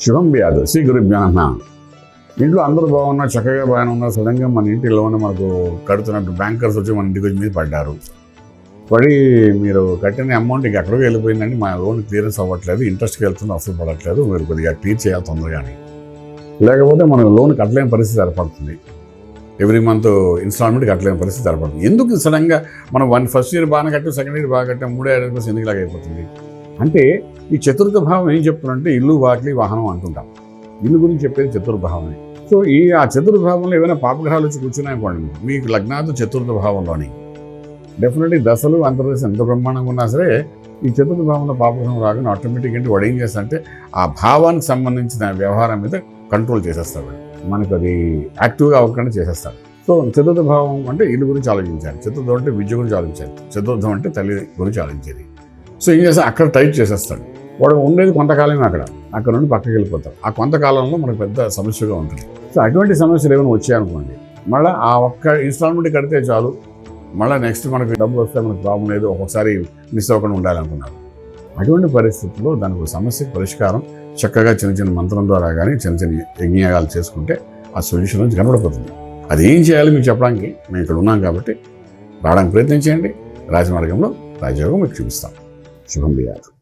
శుభం వ్యాధు శ్రీ గురుభ్యో నమః. ఇంట్లో అందరూ బాగున్నారు, చక్కగా బాగానే ఉన్నారు. సడన్గా మన ఇంటి లోన్ మనకు కడుతున్నట్టు బ్యాంకర్స్ వచ్చి మన ఇంటికి మీద పడ్డారు. పడి మీరు కట్టిన అమౌంట్ ఇక ఎక్కడికి వెళ్ళిపోయిందండి, మా లోన్ క్లియరెన్స్ అవ్వట్లేదు, ఇంట్రెస్ట్కి వెళ్తుంది, అసలు పడట్లేదు, మీరు కొద్దిగా క్లియర్ చేయాలి తొందరగానే. లేకపోతే మనకు లోన్ కట్టలేని పరిస్థితి ఏర్పడుతుంది. ఎవ్రీ మంత్ ఇన్స్టాల్మెంట్ కట్టలేని పరిస్థితి ఏర్పడుతుంది. ఎందుకు సడన్గా మనం ఫస్ట్ ఇయర్ బాగా కట్టాం, సెకండ్ ఇయర్ బాగా కట్టాం, 3 ఏళ్ళ ఎందుకు ఇలాగ అయిపోతుంది అంటే ఈ చతుర్థ భావం ఏం చెప్తున్నంటే ఇల్లు, వాకిలి, వాహనం అంటుంటాం. ఇల్లు గురించి చెప్పేది చతుర్థ భావమే. సో ఆ చతుర్థ భావంలో ఏమైనా పాపగ్రహాలు వచ్చి కూర్చున్నాయనుకోండి, మీకు లగ్నాలు చతుర్థ భావంలోని డెఫినెట్లీ దశలు అంతర్దశ ఎంత బ్రహ్మాండంగా ఉన్నా సరే ఈ చతుర్థ భావంలో పాపగ్రహం రాగానే ఆటోమేటిక్ అంటే వాడు ఏం చేస్తాడంటే ఆ భావానికి సంబంధించిన వ్యవహారం మీద కంట్రోల్ చేసేస్తాడు. మనకు అది యాక్టివ్గా అవ్వకుండా చేసేస్తాడు. సో చతుర్థ భావం అంటే ఇల్లు గురించి ఆలోచించాలి, చతుర్థం అంటే విద్య గురించి ఆలోచించాలి, చతుర్థం అంటే తల్లి గురించి ఆలోచించేది. సో ఏం చేస్తా అక్కడ టైట్ చేసేస్తాడు. వాడు ఉండేది కొంతకాలమే అక్కడ నుండి పక్కకి వెళ్ళిపోతాడు. ఆ కొంతకాలంలో మనకు పెద్ద సమస్యగా ఉంటుంది. సో అటువంటి సమస్యలు ఏమైనా వచ్చాయనుకోండి, మళ్ళీ ఆ ఒక్క ఇన్స్టాల్మెంట్ కడితే చాలు, మళ్ళీ నెక్స్ట్ మనకు డబ్బులు వస్తే మనకు ప్రాబ్లం లేదు, ఒక్కొక్కసారి మిస్ అవ్వకుండా ఉండాలనుకున్నారు. అటువంటి పరిస్థితుల్లో దానికి ఒక సమస్యకు పరిష్కారం చక్కగా చిన్న చిన్న మంత్రం ద్వారా కానీ చిన్న చిన్న యజ్ఞయాగాలు చేసుకుంటే ఆ సొల్యూషన్ నుంచి కనబడిపోతుంది. అది ఏం చేయాలి మీకు చెప్పడానికి మేము ఇక్కడ ఉన్నాం కాబట్టి రావడానికి ప్రయత్నం చేయండి. రాజమార్గంలో రాజయోగం మీకు చూపిస్తాం. శుభం వ్యాధు.